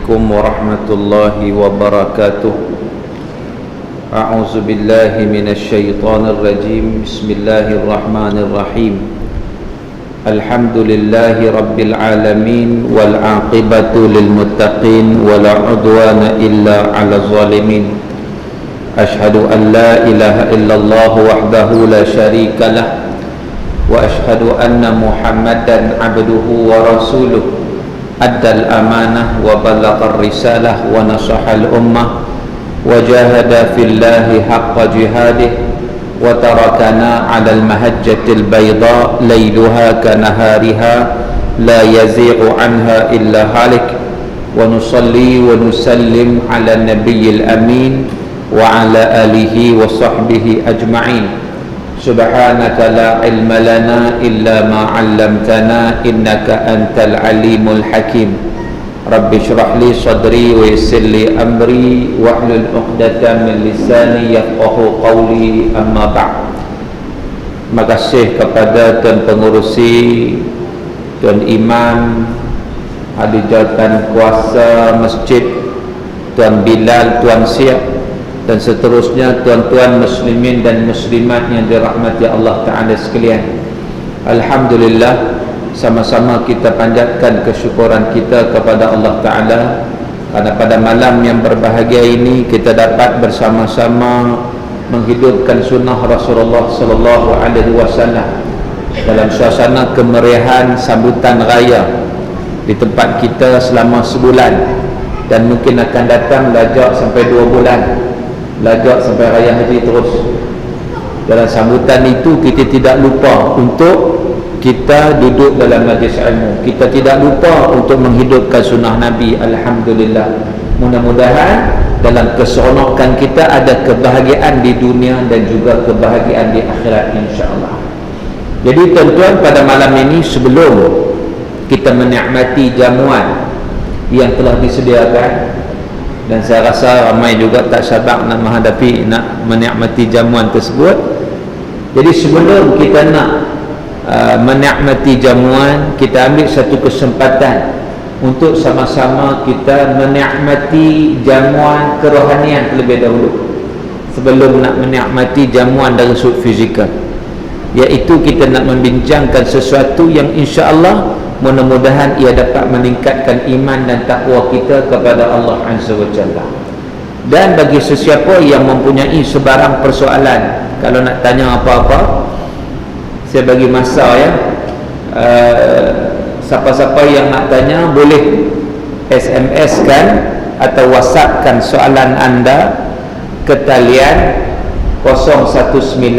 عليكم ورحمة الله وبركاته. أعوذ بالله من الشيطان الرجيم. بسم الله الرحمن الرحيم. الحمد لله رب العالمين والعاقبة للمتقين ولا عدوان إلا على الظالمين. أشهد أن لا إله إلا الله وحده لا شريك له وأشهد أن محمدا عبده ورسوله أدى الأمانة وبلغ الرسالة ونصح الأمة وجاهد في الله حق جهاده وتركنا على المهجة البيضاء ليلها كنهارها لا يزيغ عنها إلا هالك. ونصلي ونسلم على النبي الأمين وعلى آله وصحبه أجمعين. سبحانك لا علم لنا إلا ما علمتنا إنك أنت العليم الحكيم. رب اشرح لي صدري ويسر لي أمري واحلل عقدة من لساني يفقهوا قولي. أما بعد. Terima kasih kepada Tuan Pengurusi, Tuan Imam, Ahli Jawatan Kuasa Masjid, Tuan Bilal, Tuan Siap, dan seterusnya tuan-tuan muslimin dan muslimat yang dirahmati Allah Ta'ala sekalian. Alhamdulillah, sama-sama kita panjatkan kesyukuran kita kepada Allah Ta'ala karena pada malam yang berbahagia ini kita dapat bersama-sama menghidupkan sunnah Rasulullah Sallallahu Alaihi Wasallam dalam suasana kemeriahan sambutan raya di tempat kita selama sebulan dan mungkin akan datang lajak sampai 2 bulan, lajak sampai raya haji terus. Dalam sambutan itu kita tidak lupa untuk kita duduk dalam majlis ilmu, kita tidak lupa untuk menghidupkan sunnah Nabi. Alhamdulillah, mudah-mudahan dalam keseronokan kita ada kebahagiaan di dunia dan juga kebahagiaan di akhirat, insya-Allah. Jadi tuan-tuan, pada malam ini sebelum kita menikmati jamuan yang telah disediakan, dan saya rasa ramai juga tak sabar nak menghadapi, nak menikmati jamuan tersebut. Jadi sebelum kita nak menikmati jamuan, kita ambil satu kesempatan untuk sama-sama kita menikmati jamuan kerohanian terlebih dahulu sebelum nak menikmati jamuan dari sudut fizikal, iaitu kita nak membincangkan sesuatu yang insya-Allah mudah-mudahan ia dapat meningkatkan iman dan takwa kita kepada Allah Azza wa Jalla. Dan bagi sesiapa yang mempunyai sebarang persoalan, kalau nak tanya apa-apa, saya bagi masa ya, siapa-siapa yang nak tanya boleh SMS kan atau WhatsApp kan soalan anda ke talian 019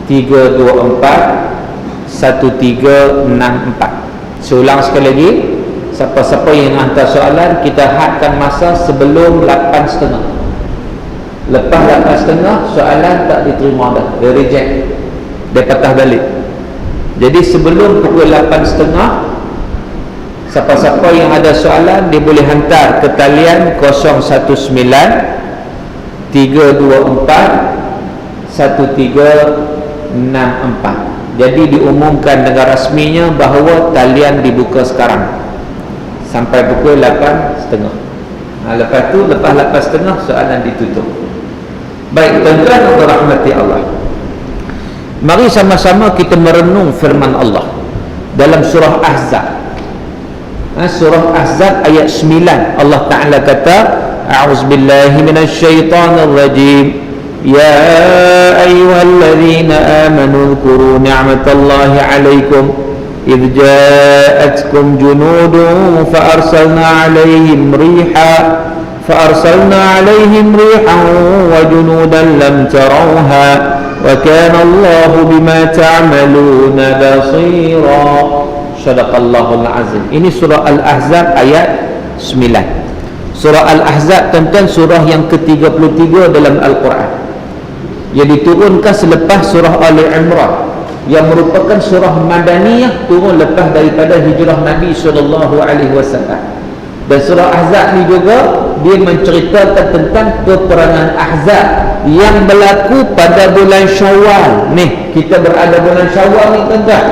324 1364. Seulang sekali lagi, siapa-siapa yang hantar soalan, kita hadkan masa sebelum 8.30. Lepas 8.30 soalan tak diterima dah, dia reject, dia patah balik. Jadi sebelum pukul 8.30, siapa-siapa yang ada soalan dia boleh hantar ke talian 019 324 1364. Jadi diumumkan dengan rasminya bahawa talian dibuka sekarang sampai pukul 8.30. Lepas tu, lepas 8.30 soalan ditutup. Baik tuan-tuan dan rahmati Allah, mari sama-sama kita merenung firman Allah dalam surah Ahzab. Surah Ahzab ayat 9, Allah Ta'ala kata, A'udzubillahi minasyaitanirrajim. يا أيها الذين آمنوا اذكروا نعمة الله عليكم إذ جاءتكم جنود فأرسلنا عليهم ريحا وجنودا لم تروها وكان الله بما تعملون بصيرا. صدق الله العظيم. Ini surah Al-Ahzab ayat 9. Surah Al-Ahzab tentang surah yang ke-33 dalam Al-Quran, yang diturunkan selepas surah Ali Imran, yang merupakan surah Madaniyah, turun lepas daripada hijrah Nabi SAW. Dan surah Ahzab ni juga dia menceritakan tentang peperangan Ahzab yang berlaku pada bulan Syawal. Ni kita berada bulan Syawal ni tuan-tuan.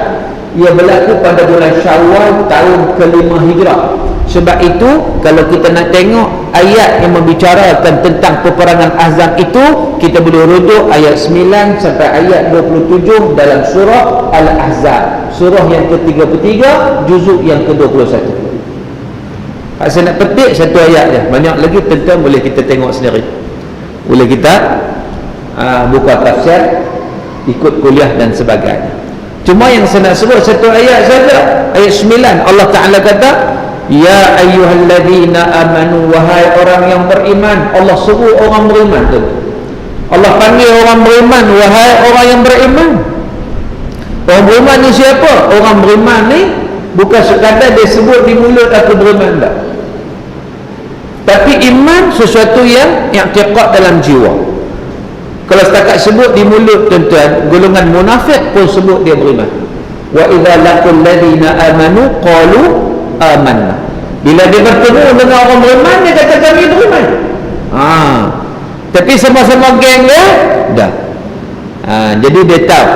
Ia berlaku pada bulan Syawal tahun ke-5 Hijrah. Sebab itu kalau kita nak tengok ayat yang membicarakan tentang peperangan Ahzab itu, kita boleh rujuk ayat 9 sampai ayat 27 dalam surah Al-Ahzab, surah yang ke-33, juzuk yang ke-21. Saya nak petik satu ayat je, banyak lagi tentang boleh kita tengok sendiri, boleh kita buka tafsir, ikut kuliah dan sebagainya. Cuma yang saya nak sebut satu ayat saja, ayat 9. Allah Ta'ala kata, ya ayyuhalladzina amanu, wahai orang yang beriman. Allah suruh orang beriman tu, Allah panggil orang beriman, wahai orang yang beriman. Orang beriman ni siapa? Orang beriman ni bukan sekadar dia sebut di mulut aku beriman tak, tapi iman sesuatu yang i'tiqad dalam jiwa. Kalau setakat sebut di mulut, tuan-tuan, golongan munafik pun sebut dia beriman. Wa idza laqul ladzina amanu qalu amanna. Bila dia bertemu dengan orang beriman, dia kata kami beriman. Tapi sama-sama geng dia dah. Jadi dia tahu,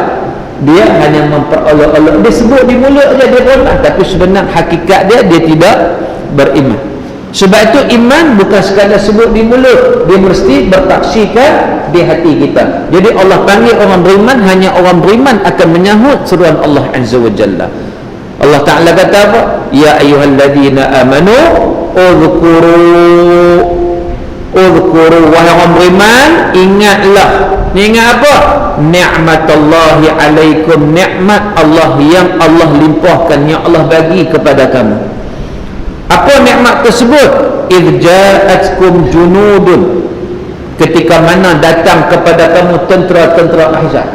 dia hanya memperolok-olok, dia sebut di mulut saja dia beriman, tapi sebenarnya hakikat dia tidak beriman. Sebab itu iman bukan sekadar sebut di mulut, dia mesti bertaksikan di hati kita. Jadi Allah panggil orang beriman, hanya orang beriman akan menyahut seruan Allah Azza wa Jalla. Allah Ta'ala kata apa? Ya ayyuhalladzina amanu udhkuru, wahai orang beriman, ingatlah. Ingat apa? Ni'matallahi alaikum, nikmat Allah yang Allah limpahkan, yang Allah bagi kepada kamu. Apa nikmat tersebut? Idh ja'atkum junudun, ketika mana datang kepada kamu tentera-tentera Ahzab.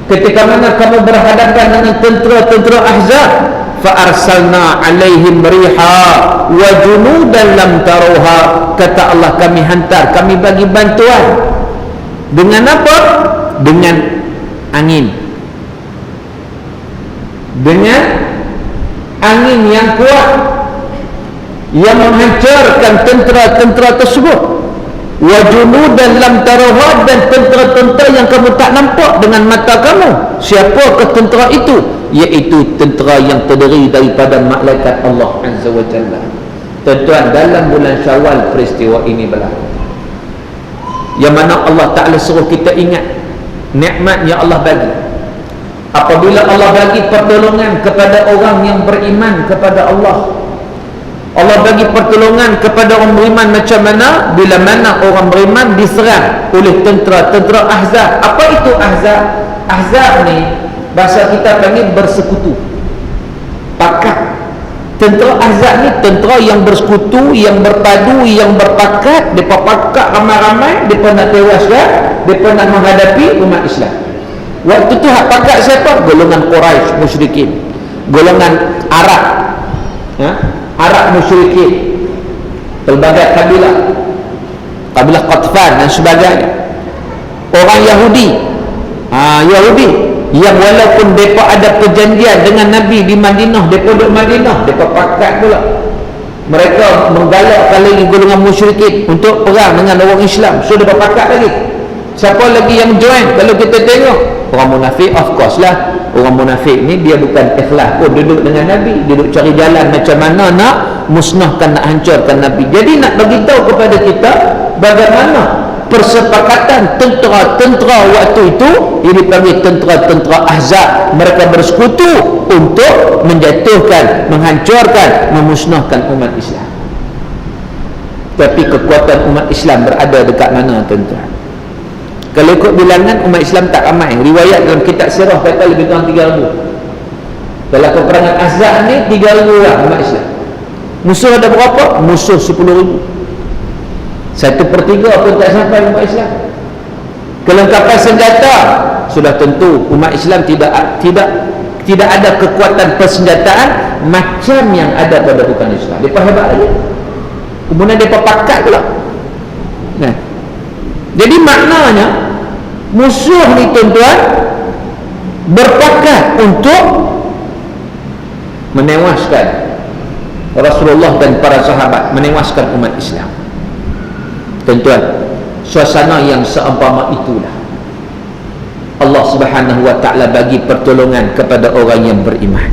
Ketika mana kamu berhadapan dengan tentera-tentera Ahzab, fa arsalna alaihim riha wa junudan lam taruha, kata Allah, kami hantar, kami bagi bantuan. Dengan apa? Dengan angin. Dengan angin yang kuat yang menghancurkan tentera-tentera tersebut. Wa junudan lam taruha, dan tentera-tentera yang kamu tak nampak dengan mata kamu. Siapakah tentera itu? Iaitu tentera yang terdiri daripada malaikat Allah Azza wa Jalla. Tuan-tuan, dalam bulan Syawal peristiwa ini berlaku, yang mana Allah Ta'ala suruh kita ingat nikmat yang Allah bagi. Apabila Allah bagi pertolongan kepada orang yang beriman kepada Allah, Allah bagi pertolongan kepada orang beriman macam mana? Bila mana orang beriman diserang oleh tentera-tentera Ahzab. Apa itu Ahzab? Ahzab ni bahasa kita panggil bersekutu, pakat. Tentera Ahzab ni tentera yang bersekutu, yang berpadu, yang berpakat. Mereka pakat ramai-ramai, mereka nak tewaskan, mereka nak menghadapi umat Islam. Waktu tu hak pakat siapa? Golongan Quraisy musyrikin, golongan Arab, Arab musyrikin, pelbagai kabilah, kabilah Qatfan dan sebagainya. Orang Yahudi, Yahudi yang walaupun mereka ada perjanjian dengan Nabi di Madinah, mereka duduk Madinah, mereka pakat pula. Mereka menggalakkan lagi golongan musyrikin untuk perang dengan orang Islam. So mereka pakat lagi. Siapa lagi yang join? Kalau kita tengok orang munafik, of course lah. Orang munafik ni dia bukan ikhlas pun duduk dengan Nabi, dia duduk cari jalan macam mana nak musnahkan, nak hancurkan Nabi. Jadi nak bagi tahu kepada kita bagaimana persepakatan tentera-tentera waktu itu, ini panggil tentera-tentera Ahzab. Mereka bersekutu untuk menjatuhkan, menghancurkan, memusnahkan umat Islam. Tapi kekuatan umat Islam berada dekat mana, tuan-tuan? Kalau ikut bilangan, umat Islam tak ramai. Riwayat dalam kitab sirah kata lebih kurang 3,000. Dalam peperangan Ahzab ni 3,000 orang umat Islam. Musuh ada berapa? Musuh 10,000. 1/3 pun tak sampai umat Islam. Kelengkapan senjata sudah tentu umat Islam tidak ada kekuatan persenjataan macam yang ada pada bukan Islam. Mereka hebat lagi. Kemudian mereka pakat pula. Nah, jadi maknanya musuh ni, tuan-tuan, berpakat untuk menewaskan Rasulullah dan para sahabat, menewaskan umat Islam. Tuan-tuan, suasana yang seumpama itulah Allah Subhanahu wa ta'ala bagi pertolongan kepada orang yang beriman.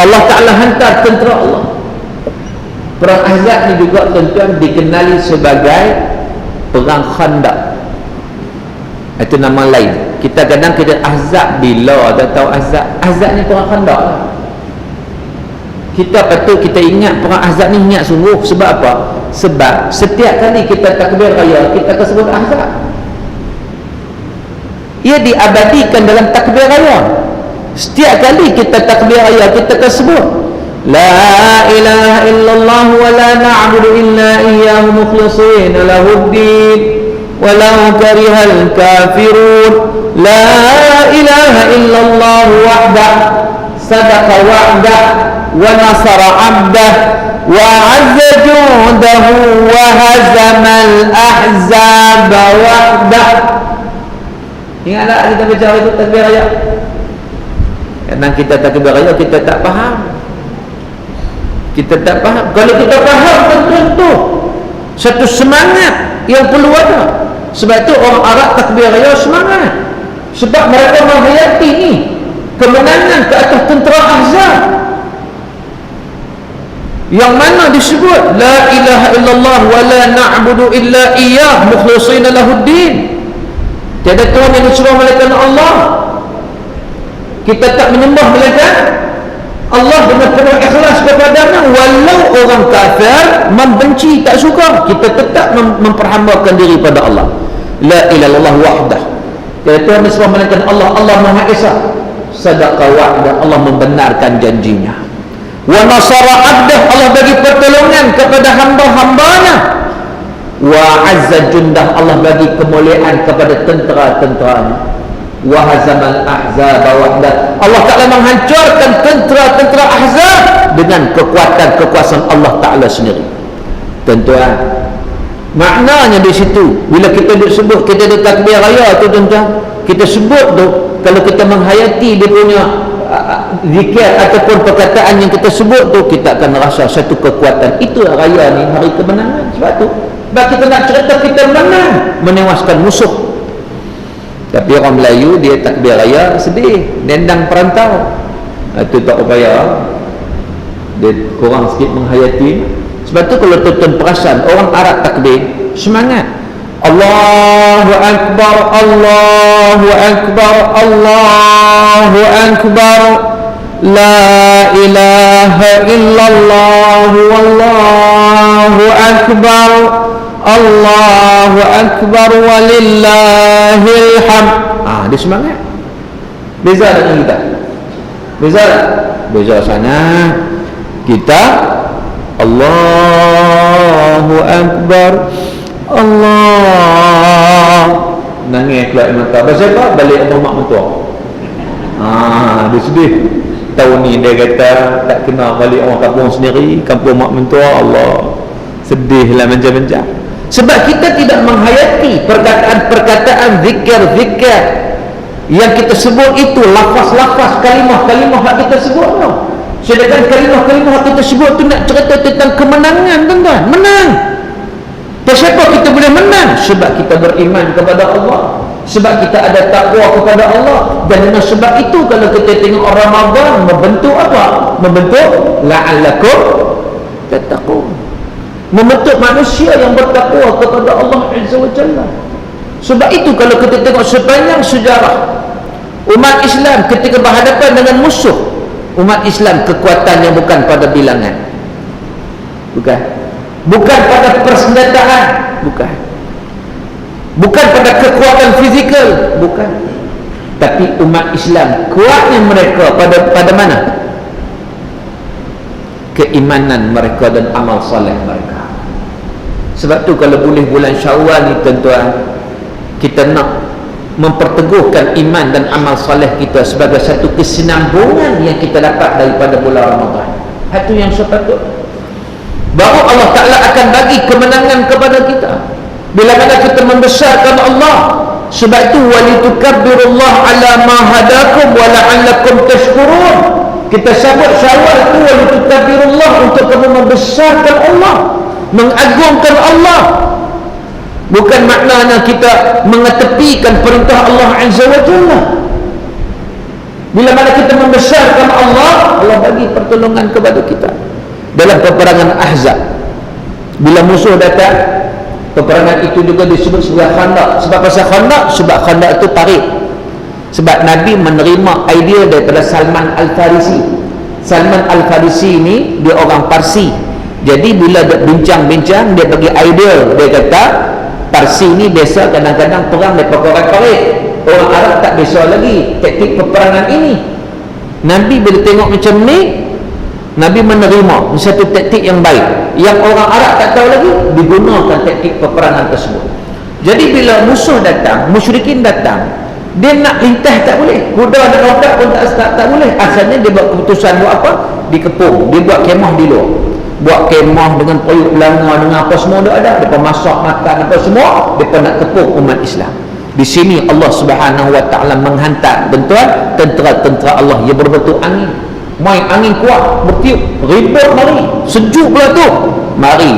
Allah Ta'ala hantar tentera Allah. Perang Ahzab ni juga tuan-tuan dikenali sebagai Perang Khandaq. Itu nama lain. Kita kadang kita Ahzab bila tak tahu Ahzab. Ahzab ni Perang Khandaq lah. Kita patut kita ingat Perang Ahzab ni, ingat sungguh. Sebab apa? Sebab setiap kali kita takbir raya, kita akan sebut Ahzab. Ia diabadikan dalam takbir raya. Setiap kali kita takbir raya, kita akan sebut La ilaha illallah wa la na'budu illa iyyahu mukhlishin lahuddin walau karihal kafirun. La ilaha illallah wahdah sadaqa wa'dah wa nasara 'abdah wa 'azza jundahu wa hazamal ahzaba wahdah. Ingat tak kita baca itu takbir raya? Kadang kita takbir raya kita tak faham. Kita tak faham. Kalau kita faham, tentu satu semangat yang perlu ada. Sebab itu orang Arab takbir raya semangat. Sebab mereka menghayati ni kemenangan ke atas tentera Ahzab, yang mana disebut La ilaha illallah wa la na'budu illa iyyah mukhlishina lahuddin. Tiada Tuhan yang disembah melainkan Allah. Kita tak menyembah melainkan Allah dengan penuh ikhlas kepadanya. Walau orang kafir membenci, tak suka, kita tetap memperhambakan diri pada Allah. La ilaha illallah wahdah. Tiada Tuhan disembah melainkan Allah. Allah Maha Esa. Sadaqa wa'dah. Allah membenarkan janjinya. Wa nasara 'abdah. Allah bagi pertolongan kepada hamba-hambanya. Wa azza jundah. Allah bagi kemuliaan kepada tentera-tenteranya. Wa hazamal ahzab wahdah. Allah Ta'ala menghancurkan tentera-tentera Ahzab dengan kekuatan kekuasaan Allah Ta'ala sendiri. Tuan-tuan, maknanya di situ bila kita disebut, kita ada takbir raya tu tuan-tuan, kita sebut tu, kalau kita menghayati dia punya zikir ataupun perkataan yang kita sebut tu, kita akan rasa satu kekuatan. Itu raya ni, hari kemenangan. Sebab tu, sebab kita nak cerita kita menang, menewaskan musuh. Tapi orang Melayu dia takbir raya sedih, dendang perantau. Itu tak upaya, dia kurang sikit menghayati. Sebab tu kalau tuan-tuan perasan orang Arab takbir semangat. Allahu Akbar, Allahu Akbar, Allahu Akbar, La ilaha illallah, Wallahu Akbar, Allahu Akbar, walillahil hamd. Dia semangat. Beza dengan kita. Beza tak? Beza sana kita Allahu Akbar, Allah, nangis keluar mata. Pasal apa? Balik rumah mak mentua. Dia sedih. Tahun ni dia kata tak kena balik orang kampung sendiri, kampung mak mentua. Allah, sedihlah macam-macam. Sebab kita tidak menghayati perkataan-perkataan zikir-zikir yang kita sebut itu, lafaz-lafaz, kalimah-kalimah yang kita sebut tu. Sedangkan kalimah-kalimah yang kita sebut tu nak cerita tentang kemenangan, tuan-tuan. Menang. Kenapa kita boleh menang? Sebab kita beriman kepada Allah, sebab kita ada takwa kepada Allah. Dan dengan sebab itu kalau kita tengok orang Ramadan membentuk apa? Membentuk la'allakum tattaqun, membentuk manusia yang bertakwa kepada Allah Azza wa Jalla. Sebab itu kalau kita tengok sepanjang sejarah umat Islam ketika berhadapan dengan musuh, umat Islam kekuatannya bukan pada bilangan, bukan pada persenjataan, bukan pada kekuatan fizikal, bukan. Tapi umat Islam kuatnya mereka pada mana? Keimanan mereka dan amal soleh mereka. Sebab tu kalau boleh bulan Syawal ni tuan-tuan, kita nak memperteguhkan iman dan amal soleh kita sebagai satu kesinambungan yang kita dapat daripada bulan Ramadan. Itu yang sepatut. Baru Allah Ta'ala akan bagi kemenangan kepada kita bila mana kita membesarkan Allah. Sebab itu walitukabbirullaha ala ma hadakum wa la'allakum tashkurun. Kita sabut Syawal itu walitukabbirullaha, untuk kamu membesarkan Allah, mengagungkan Allah. Bukan maknanya kita mengetepikan perintah Allah Azza wa Jalla. Bila mana kita membesarkan Allah, Allah bagi pertolongan kepada kita. Dalam peperangan Ahzab, bila musuh datang, peperangan itu juga disebut sebagai Khandaq. Sebab pasal Khandaq, sebab Khandaq itu tarik. Sebab Nabi menerima idea daripada Salman Al-Farisi. Salman Al-Farisi ini dia orang Parsi. Jadi bila dia bincang-bincang, dia bagi idea, dia kata Parsi ni biasa kadang-kadang perang mereka korang parit. Orang Arab tak biasa lagi taktik peperangan ini. Nabi bila tengok macam ni, Nabi menerima satu taktik yang baik. Yang orang Arab tak tahu lagi, digunakan taktik peperangan tersebut. Jadi bila musuh datang, musyrikin datang, dia nak lintas tak boleh, kuda nak rotak pun tak boleh. Asalnya dia buat keputusan buat apa? Dikepung. Dia buat kemah di luar, buat kemah dengan periuk belanga, dengan apa semua dia ada. Mereka masak makan apa semua, mereka nak kepung umat Islam. Di sini Allah Subhanahu Wa Taala menghantar bantuan tentera-tentera Allah yang berbentuk angin. Main angin kuat, bertiup, ribut mari, sejuk pula tu. Mari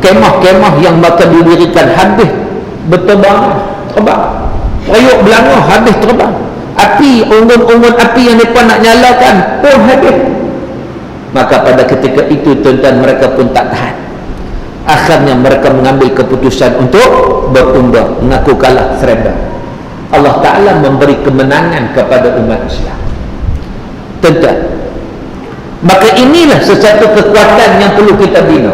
kemah-kemah yang bakal didirikan habis berterbang, terbang. Periuk belanga habis terbang. Api, unggun-unggun api yang mereka nak nyalakan pun habis. Maka pada ketika itu tuan-tuan, mereka pun tak tahan. Akhirnya mereka mengambil keputusan untuk berundur, mengaku kalah, surrender. Allah Ta'ala memberi kemenangan kepada umat Islam. Tuan-tuan, maka inilah sesuatu kekuatan yang perlu kita bina.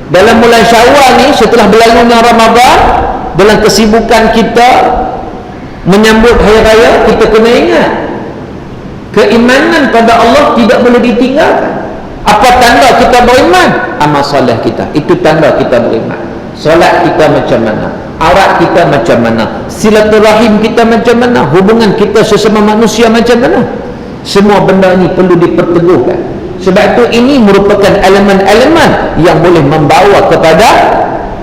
Dalam bulan Syawal ni, setelah berlalunya Ramadan, dalam kesibukan kita menyambut hari raya, kita kena ingat keimanan pada Allah tidak boleh ditinggalkan. Apa tanda kita beriman? Amal soleh kita, itu tanda kita beriman. Solat kita macam mana, aurat kita macam mana, silaturahim kita macam mana, hubungan kita sesama manusia macam mana. Semua benda ini perlu diperteguhkan. Sebab itu ini merupakan elemen-elemen yang boleh membawa kepada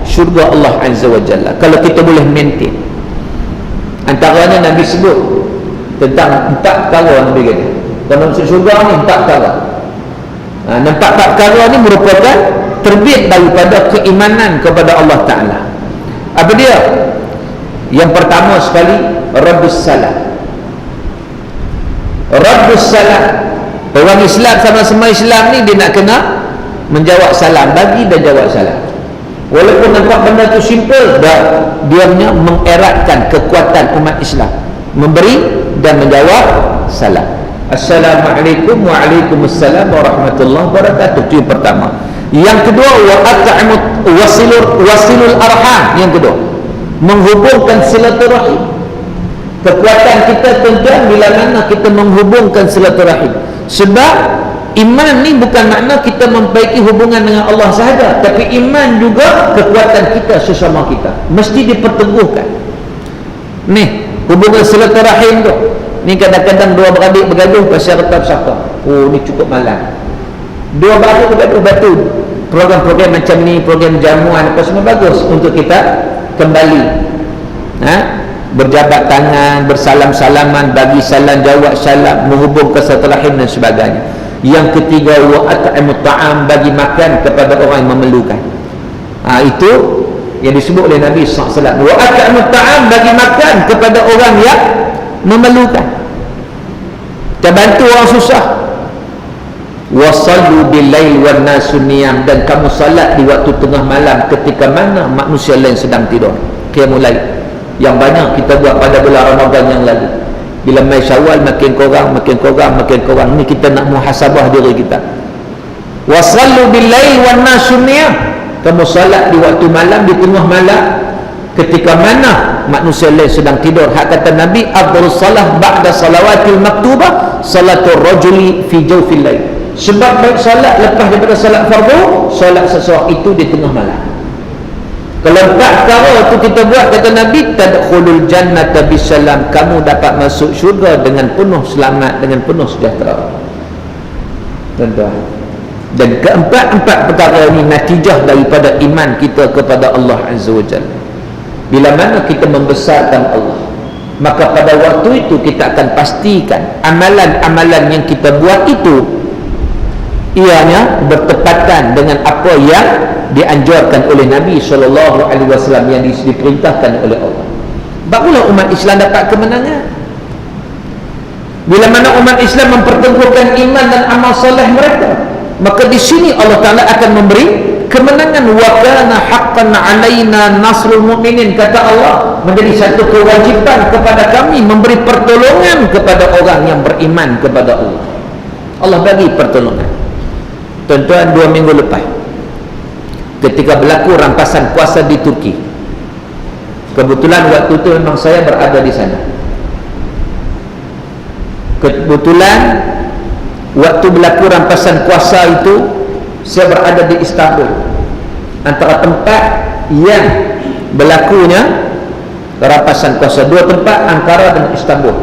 syurga Allah Azza wa Jalla, kalau kita boleh maintain. Antaranya Nabi sebut tentang 4 perkara. Nabi kata kalau masuk syurga ni 4 perkara. Empat perkara ni merupakan terbit daripada keimanan kepada Allah Ta'ala. Apa dia? Yang pertama sekali, Rabbus Salam. Rabbus Salam. Orang Islam sama-sama Islam ni, dia nak kena menjawab salam, bagi dan jawab salam. Walaupun nampak benda tu simple, dia mengeratkan kekuatan umat Islam, memberi dan menjawab salam. Assalamualaikum waalaikumsalam warahmatullahi wabarakatuh. Itu yang pertama. Yang kedua, wasilul arham. Yang kedua, menghubungkan silaturahim. Kekuatan kita tuan-tuan bila mana kita menghubungkan silaturahim. Sebab iman ni bukan makna kita memperbaiki hubungan dengan Allah sahaja, tapi iman juga kekuatan kita sesama kita mesti diperteguhkan. Ni hubungan silaturahim tu. Ni kadang-kadang dua beradik bergaduh pasal retab siapa. Oh, ni cukup malam. Dua beradik bergaduh batu. Program-program macam ni, program jamuan apa semua bagus untuk kita kembali. Berjabat tangan, bersalam-salaman, bagi salam, jawab salam, menghubungkan silaturahim dan sebagainya. Yang ketiga, wa at'imut ta'am, bagi makan kepada orang yang memerlukan. Itu yang disebut oleh Nabi SAW. Wa at'imut ta'am, bagi makan kepada orang yang memerlukan. Kita bantu orang susah. Wasallu bil-lail wan nasu niyam, dan kamu salat di waktu tengah malam ketika mana manusia lain sedang tidur. Qiyamul lail yang banyak kita buat pada bulan Ramadan yang lalu. Bila mai Syawal makin kurang. Ni kita nak muhasabah diri kita. Wasallu bil-lail wan nasu niyam, kamu salat di waktu malam, di tengah malam ketika mana manusia lain sedang tidur. Hak kata Nabi, afdhalus salah ba'da salawatil maktubah salatul rajuli fi jawfil lail. Sebab baik salat lepas daripada salat fardu, salat seseorang itu di tengah malam. Kalau 4 perkara itu kita buat, kata Nabi, tadkhulul jannata bisalam, kamu dapat masuk syurga dengan penuh selamat, dengan penuh sejahtera. Tuan-tuan, dan keempat-empat perkara ini natijah daripada iman kita kepada Allah Azza wa Jalla. Bila mana kita membesarkan Allah, maka pada waktu itu kita akan pastikan amalan-amalan yang kita buat itu ianya bertepatan dengan apa yang dianjurkan oleh Nabi SAW, yang diperintahkan oleh Allah. Barulah umat Islam dapat kemenangan. Bila mana umat Islam memperteguhkan iman dan amal soleh mereka, maka di sini Allah Ta'ala akan memberi kemenangan. Wa kana haqqan alaina nasrul mu'minin, kata Allah, menjadi satu kewajiban kepada kami memberi pertolongan kepada orang yang beriman kepada Allah. Allah bagi pertolongan. Tuan-tuan, 2 minggu lepas ketika berlaku rampasan kuasa di Turki, kebetulan waktu itu memang saya berada di sana. Kebetulan waktu berlaku rampasan kuasa itu saya berada di Istanbul, antara tempat yang berlakunya rampasan kuasa. 2 tempat, Ankara dan Istanbul.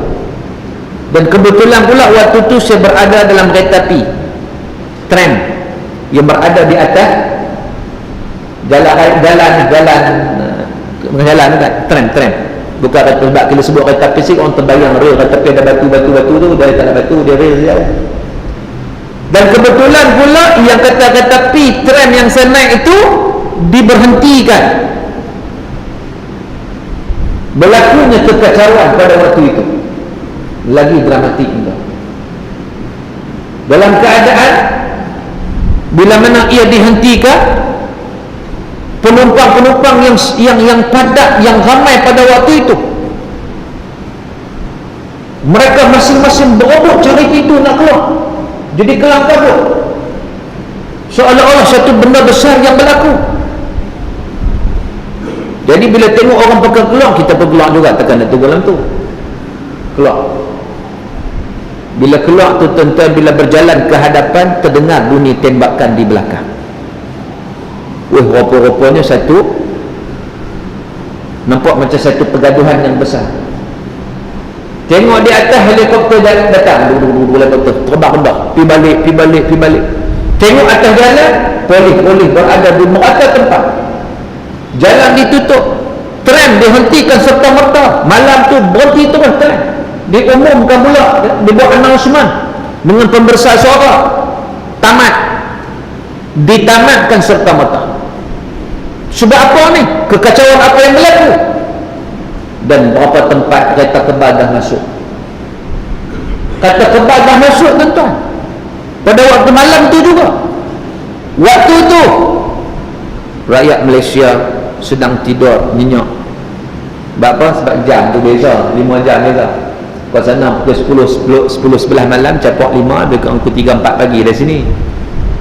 Dan kebetulan pula waktu itu saya berada dalam kereta api tram yang berada di atas jalan tram. Bukan sebab kita sebut kereta api sih orang terbayang rel kereta api ada batu tu, dari tak ada batu dia rel dia. Dan kebetulan pula yang kereta api tram yang saya naik itu diberhentikan. Berlakunya kekacauan pada waktu itu lagi dramatik juga. Dalam keadaan bila mana ia dihentikan, penumpang-penumpang yang padat, yang ramai pada waktu itu, mereka masing-masing berebut cari pintu nak keluar. Jadi kelam kabut, seolah-olah satu benda besar yang berlaku. Jadi bila tengok orang pakai keluar, kita pun keluar juga, tekan nak tunggu dalam tu keluar. Bila keluar tu tuan-tuan, bila berjalan ke hadapan, terdengar bunyi tembakan di belakang. Rupa-rupanya satu, nampak macam satu pergaduhan yang besar. Tengok di atas helikopter datang, helikopter terbang rendah, pi balik. Tengok atas jalan, polis berada di merata tempat. Jalan ditutup, tram dihentikan serta-merta. Malam tu berhenti terus tram. Diumumkan pula, dibuat announcement dengan pembesar suara, tamat, ditamatkan serta-merta. Sebab apa ni? Kekacauan apa yang berlaku? Dan berapa tempat kereta kebal dah masuk. Kereta kebal dah masuk tuan-tuan pada waktu malam tu juga. Waktu tu rakyat Malaysia sedang tidur nyenyak. Sebab apa? Sebab jam tu beza, 5 jam beza. Kau sana pukul 10 11 malam, capak 5, dekat pukul 3 4 pagi dari sini.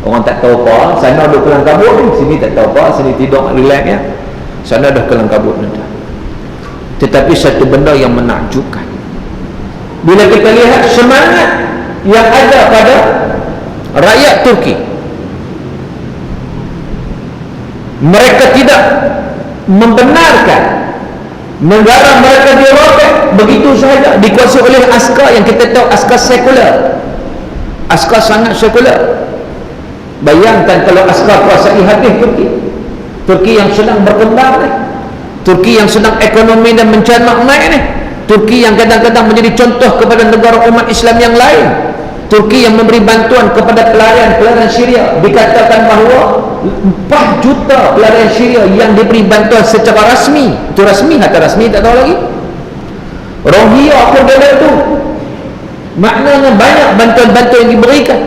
Orang tak tahu apa, sana duduk kelang kabut ni, sini tak tahu apa, sini tidur relax ya. Sana dah kelang kabut nanti. Tetapi satu benda yang menakjubkan, bila kita lihat semangat yang ada pada rakyat Turki, mereka tidak membenarkan negara mereka dirobek begitu sahaja, dikuasai oleh askar yang kita tahu askar sekular, askar sangat sekular. Bayangkan kalau askar kuasai habis Turki yang sedang berkembang ni, Turki yang sedang ekonomi dan mencanak naik ni, Turki yang kadang-kadang menjadi contoh kepada negara umat Islam yang lain, Turki yang memberi bantuan kepada pelarian Syria. Dikatakan bahawa 4 juta pelarian Syria yang diberi bantuan secara rasmi. Itu rasmi atau rasmi tak tahu lagi. Rohingya pun dalam itu. Maknanya banyak bantuan-bantuan yang diberikan.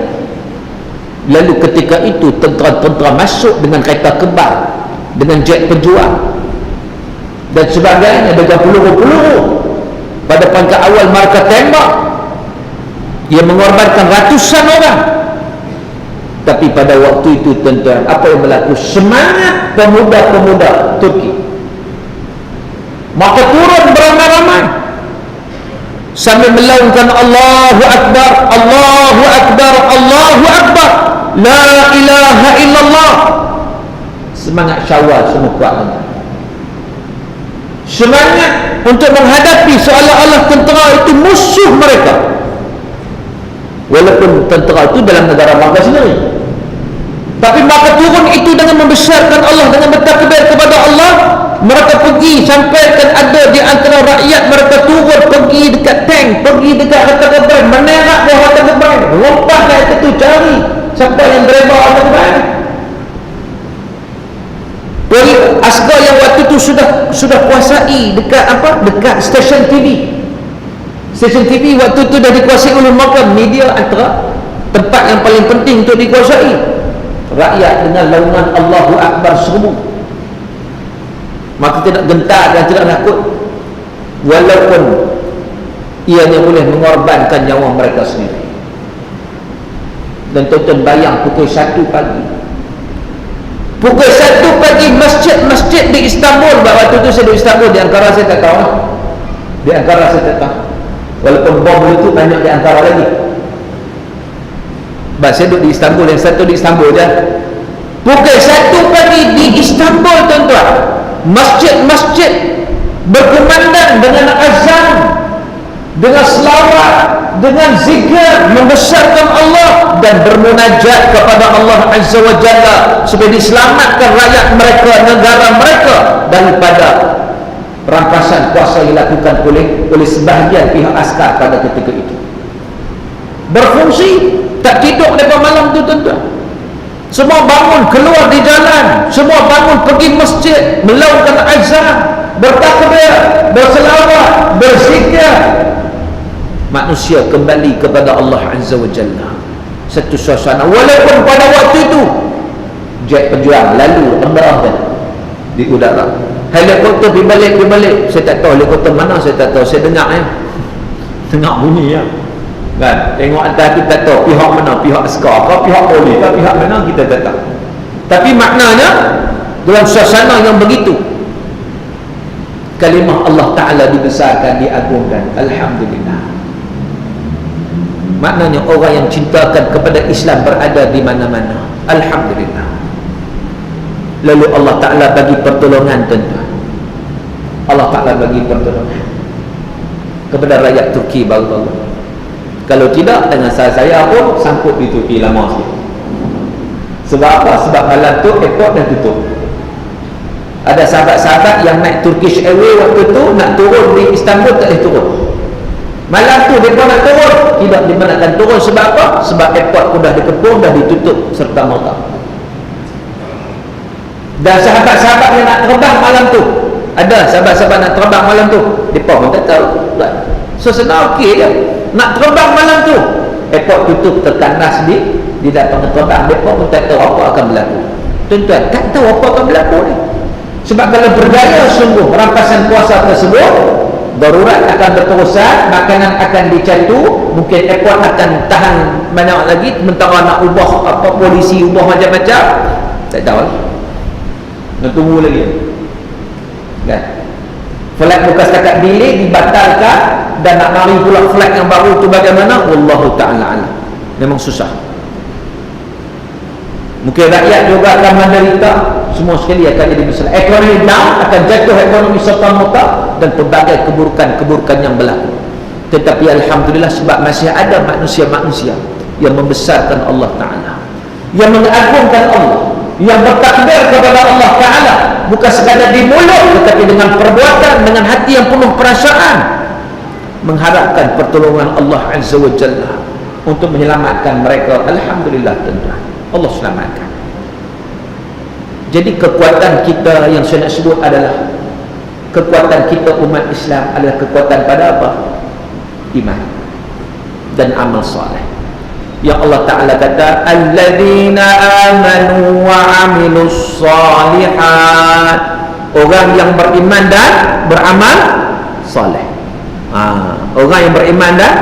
Lalu ketika itu tentera-tentera masuk dengan kereta kebal, dengan jet pejuang dan sebagainya, dengan peluru-peluru. Pada pangkat awal mereka tembak, ia mengorbankan ratusan orang. Tapi pada waktu itu tuan-tuan, apa yang berlaku? Semangat pemuda-pemuda Turki, maka turun beramai-ramai sambil melaungkan Allahu Akbar, Allahu Akbar, Allahu Akbar, La ilaha illallah. Semangat Syawal semua kuat. Semangat untuk menghadapi seolah-olah tentera itu musuh mereka, walaupun tentera itu dalam negara mereka sendiri. Tapi maka turun itu dengan membesarkan Allah, dengan bertakbir kepada Allah. Mereka pergi sampaikan ada di antara rakyat mereka turun pergi dekat tank, pergi dekat harta keberan, menerak ke harta keberan, lompat kat itu cari siapa yang driver harta keberan. Askar yang waktu itu sudah kuasai dekat dekat stesen TV. Stesen TV waktu tu dah dikuasai oleh mereka. Media antara tempat yang paling penting untuk dikuasai. Rakyat dengan laungan Allahu Akbar serbu, maka tidak gentar dan tidak takut, walaupun ianya boleh mengorbankan nyawa mereka sendiri. Dan tuan-tuan bayang pukul 1 pagi, pukul 1 pagi, masjid-masjid di Istanbul. Waktu tu saya di Istanbul, di Ankara saya tak tahu, di Ankara saya tak tahu, walaupun bom itu banyak di Ankara lagi. Saya duduk di Istanbul, yang satu di Istanbul je. Pukul 1 pagi di Istanbul, tuan-tuan, masjid-masjid berkumandang dengan azan, dengan selawat, dengan zikir, membesarkan Allah dan bermunajat kepada Allah Azza wa Jalla supaya diselamatkan rakyat mereka, negara mereka daripada rampasan kuasa yang dilakukan oleh sebahagian pihak askar pada ketika itu. Berfungsi, tak tidur lepas malam tu, tuan-tuan. Semua bangun keluar di jalan, semua bangun pergi masjid, melakukan azan, bertakbir, berselawat, berzikir. Manusia kembali kepada Allah Azza wa Jalla. Satu suasana, walaupun pada waktu itu jet pejuang lalu rendah di udara, helikopter di balik, saya tak tahu helikopter mana, saya tak tahu, saya dengar dengar bunyi kan, tengok atas tu tak tahu pihak mana, pihak askar ke, pihak polis ke, pihak mana, kita tak tahu. Tapi maknanya dalam suasana yang begitu, kalimah Allah Ta'ala dibesarkan, diagungkan. Alhamdulillah. Maknanya orang yang cintakan kepada Islam berada di mana-mana. Alhamdulillah. Lalu Allah Ta'ala bagi pertolongan, tuan-tuan. Allah Ta'ala bagi pertolongan kepada rakyat Turki baru-baru. Kalau tidak, dengan saya pun sangkut di Turki lama sikit. Sebab apa? Sebab malam tu airport dah tutup. Ada sahabat-sahabat yang naik Turkish Airways waktu tu, nak turun di Istanbul tak boleh turun. Malam tu mereka nak turun, tidak dibenarkan turun. Sebab apa? Sebab airport pun dah dikepung, dah ditutup serta merta. Dan sahabat-sahabat yang nak terbang malam tu, ada sahabat-sahabat nak terbang malam tu, mereka pun tak tahu. So senang okey je nak terbang malam tu, airport tutup, terkandas di dalam terbang, mereka pun tak tahu apa akan berlaku. Tuan-tuan, tak tahu apa akan berlaku ni. Sebab kalau berjaya sungguh rampasan kuasa tersebut, darurat akan berterusan, makanan akan dicatu, mungkin airport akan tahan banyak lagi, sementara nak ubah apa, polisi ubah macam-macam, tak tahu lagi, nak tunggu lagi kan. Flight bukan setakat delay, dibatalkan, dan nak mari pula flight yang baru tu bagaimana, wallahu ta'ala alam. Memang susah. Mungkin rakyat juga akan menderita, semua sekali akan jadi masalah. Ekonomi down, akan jatuh ekonomi serta-merta, dan pelbagai keburukan yang berlaku. Tetapi alhamdulillah, sebab masih ada manusia-manusia yang membesarkan Allah Ta'ala, yang mengagungkan Allah, yang bertakbir kepada Allah Ta'ala, bukan sekadar di mulut, tetapi dengan perbuatan, dengan hati yang penuh perasaan, mengharapkan pertolongan Allah Azza wa Jalla untuk menyelamatkan mereka. Alhamdulillah, tuan-tuan, Allah selamatkan. Jadi kekuatan kita yang saya nak sebut adalah kekuatan kita umat Islam adalah kekuatan pada apa? Iman dan amal soleh. Yang Allah Ta'ala kata, alladzina amanu wa amilus salihat, orang yang beriman dan beramal soleh. Orang yang beriman dan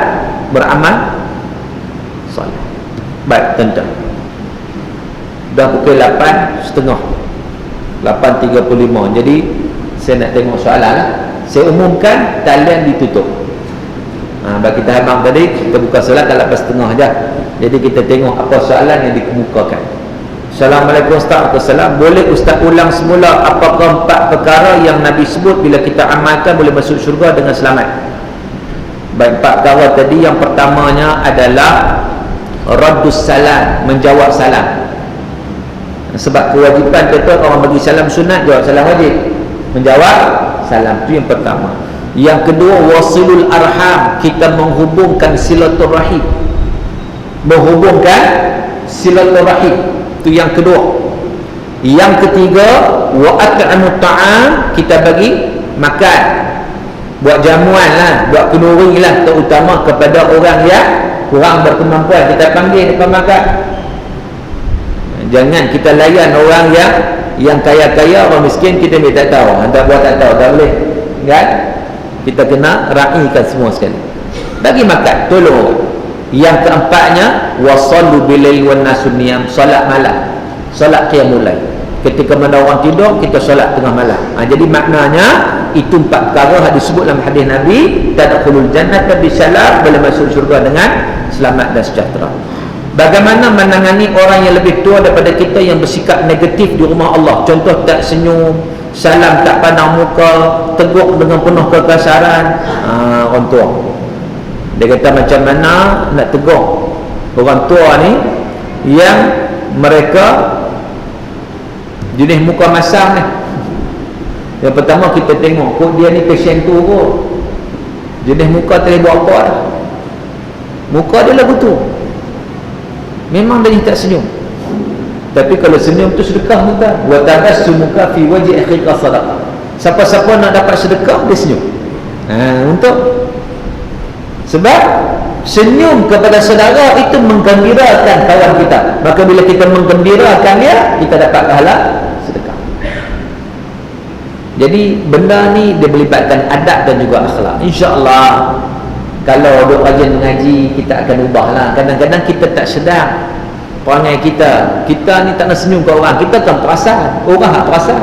beramal soleh. Baik, tuan-tuan, dah pukul 8.30, 8.35. Jadi saya nak tengok soalan. Saya umumkan talian ditutup. Bagi kita habang tadi, kita buka soalan dah 8.30 je. Jadi kita tengok apa soalan yang dikemukakan. Assalamualaikum Ustaz. Assalam. Boleh Ustaz ulang semula apakah 4 perkara yang Nabi sebut bila kita amalkan boleh masuk syurga dengan selamat? Baik, 4 perkara tadi, yang pertamanya adalah raddus salam, menjawab salam. Sebab kewajipan kita, orang bagi salam sunat, jawab salam wajib. Menjawab salam, itu yang pertama. Yang kedua, wasilul arham, kita menghubungkan silaturahim. Menghubungkan silaturahim, itu yang kedua. Yang ketiga, wa at'amut ta'am, kita bagi makan. buat jamuan lah, buat kenduri lah, terutama kepada orang yang kurang berkemampuan. Kita panggil depan makan. Jangan kita layan orang yang kaya-kaya, orang miskin kita tak tahu, anda buat tak tahu, tak boleh kan. Kita kena raikan semua sekali, bagi makan, tolong orang. Yang keempatnya, wasallu bilail wan nasun niyam, solat malam, solat qiyamul lail. Ketika mana orang tidur, kita solat tengah malam. Jadi maknanya itu 4 perkara yang disebut dalam hadis Nabi, tadkhulul jannata bisalam, boleh masuk syurga dengan selamat dan sejahtera. Bagaimana menangani orang yang lebih tua daripada kita yang bersikap negatif di rumah Allah? Contoh, tak senyum, salam tak pandang muka, tegur dengan penuh kekasaran. Orang tua, dia kata macam mana nak tegur orang tua ni yang mereka jenis muka masam ni. Yang pertama kita tengok kok dia ni pasien tu kot, jenis muka tak buat apa dah, muka dia lagu tu, memang dia tak senyum. Tapi kalau senyum tu sedekah muka, wa tabassumuka fi wajhi akhika sadaqah. Siapa-siapa nak dapat sedekah, dia senyum. Untuk sebab senyum kepada saudara itu menggembirakan kawan kita. Maka bila kita menggembirakan dia, kita dapat pahala sedekah. Jadi benda ni dia melibatkan adab dan juga akhlak. InsyaAllah kalau duk rajin mengaji, kita akan ubahlah. Kadang-kadang kita tak sedar perangai kita ni tak nak senyum ke orang, kita kan perasan, orang tak perasan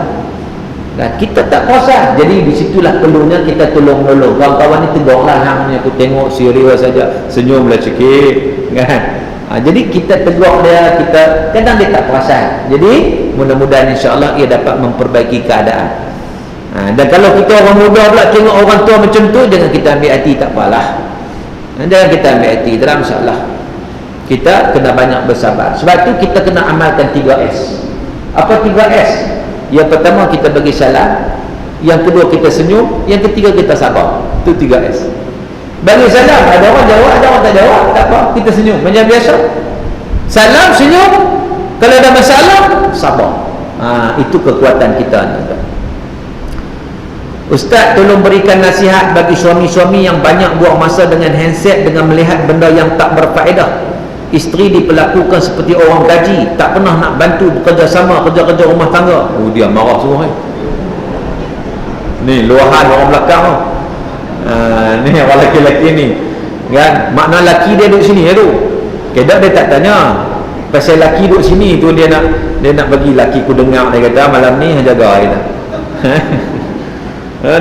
dan kita tak perasan. Jadi disitulah perlunya kita tolong-menolong. Kawan-kawan ni tegurlah, hang ni aku tengok serius saja, senyumlah sikit kan. Jadi kita tegur dia, kita kadang dia tak perasan. Jadi mudah-mudahan insya-Allah ia dapat memperbaiki keadaan. Dan kalau kita orang muda pula tengok orang tua macam tu, jangan kita ambil hati, tak apalah. Jangan kita ambil hati, tak ada masalah. Kita kena banyak bersabar. Sebab tu kita kena amalkan 3S. Apa 3S? Yang pertama kita bagi salam, yang kedua kita senyum, yang ketiga kita sabar. Itu 3S. Bagi salam, ada orang jawab, ada orang tak jawab, tak apa, kita senyum macam biasa. Salam, senyum. Kalau ada masalah, sabar. Itu kekuatan kita ni. Ustaz, tolong berikan nasihat bagi suami-suami yang banyak buang masa dengan handset, dengan melihat benda yang tak berfaedah. Isteri diperlakukan seperti orang gaji, tak pernah nak bantu bekerjasama kerja-kerja rumah tangga. Dia marah semua. Ni luahan orang belakang tu. Ni orang lelaki-lelaki ni kan, makna lelaki dia duduk sini tu. Kedak dia tak tanya pasal lelaki duduk sini tu, dia nak bagi lelaki ku dengar. Dia kata malam ni jaga dia.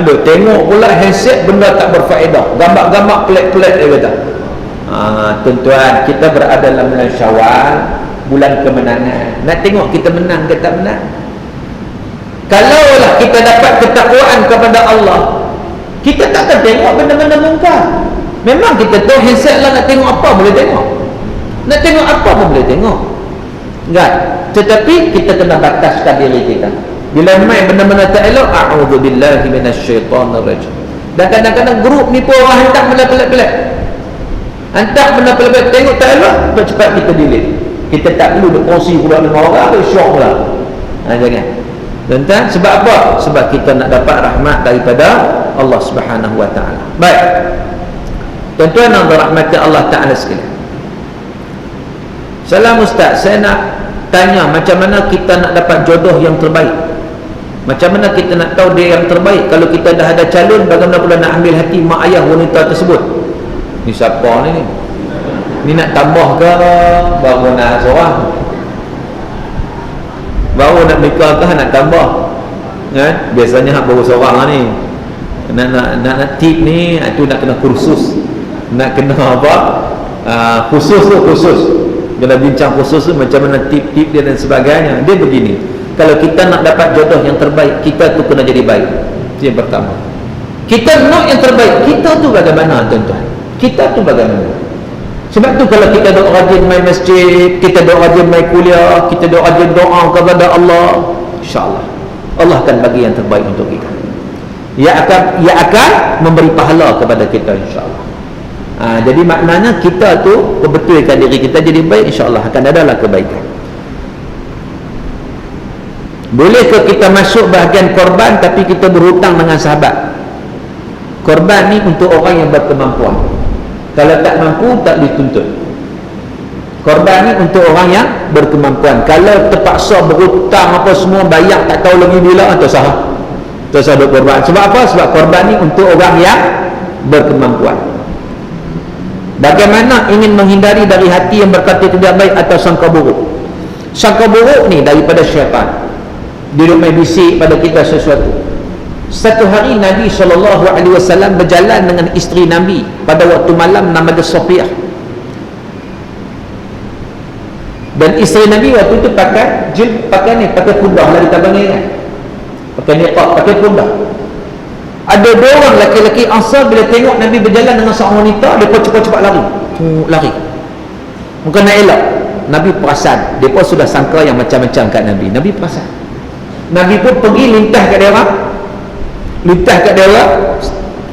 Duk tengok pula handset benda tak berfaedah, gambar-gambar pelik-pelik dia kata. Tuan-tuan, kita berada dalam bulan Syawal, bulan kemenangan. Nak tengok kita menang ke tak menang. Kalaulah kita dapat ketakwaan kepada Allah, kita takkan tengok benda-benda mungkar. Memang kita tahu handset lah, nak tengok apa boleh tengok, nak tengok apa pun boleh tengok kan? Tetapi kita kena bataskan diri kita. Bila main benda-benda tak elok, a'udzubillahi minasyaitonirrajim. Dan kadang-kadang grup ni pun orang hantar benda pelik-pelik, hantar benda pelik-pelik, tengok tak elok, cepat kita delete. Kita tak perlu berkongsi pula dengan orang, syok pula. Jangan. Tuan-tuan, sebab apa? Sebab kita nak dapat rahmat daripada Allah Subhanahu wa taala. Baik. Tuan-tuan yang dirahmati Allah taala sekalian. Salam Ustaz, saya nak tanya macam mana kita nak dapat jodoh yang terbaik? Macam mana kita nak tahu dia yang terbaik? Kalau kita dah ada calon, bagaimana pula nak ambil hati mak ayah wanita tersebut? Ni siapa ni? Ni nak tambah ke baru nak seorang? Baru nak nikah ke nak tambah? Kan? Biasanya baru seorang ni. Nak tip ni, itu nak kena kursus. Nak kena apa? Khusus. Bila bincang khusus tu macam mana tip-tip dia dan sebagainya. Dia begini, kalau kita nak dapat jodoh yang terbaik, kita tu kena jadi baik. Itu yang pertama. Kita nak yang terbaik, kita tu bagaimana tuan-tuan? Kita tu bagaimana? Sebab tu kalau kita doa rajin main masjid, kita doa rajin main kuliah, kita doa rajin doa kepada Allah, insya-Allah Allah akan bagi yang terbaik untuk kita. Ia akan memberi pahala kepada kita, insya-Allah. Jadi maknanya kita tu perbetulkan diri kita jadi baik, insya-Allah akan adalah kebaikan. Bolehkah kita masuk bahagian korban tapi kita berhutang dengan sahabat? Korban ni untuk orang yang berkemampuan. Kalau tak mampu, tak dituntut. Korban ni untuk orang yang berkemampuan. Kalau terpaksa berhutang apa semua, bayar tak tahu lagi bila, tak sah. Tak sah ada korban. Sebab apa? Sebab korban ni untuk orang yang berkemampuan. Bagaimana ingin menghindari dari hati yang berkata tidak baik atau sangka buruk? Sangka buruk ni daripada syaitan. Dia main bisik pada kita sesuatu. Satu hari Nabi SAW berjalan dengan isteri Nabi pada waktu malam, nama dia Safiyah. Dan isteri Nabi waktu itu pakai pundah lah, kita panggil kan, pakai niqab, pakai pundah. Ada dua orang laki-laki Ansar bila tengok Nabi berjalan dengan seorang wanita, mereka cepat-cepat lari, bukan nak elak. Nabi perasan, mereka sudah sangka yang macam-macam kat Nabi. Nabi perasan, Nabi pun pergi lintas kat dia orang,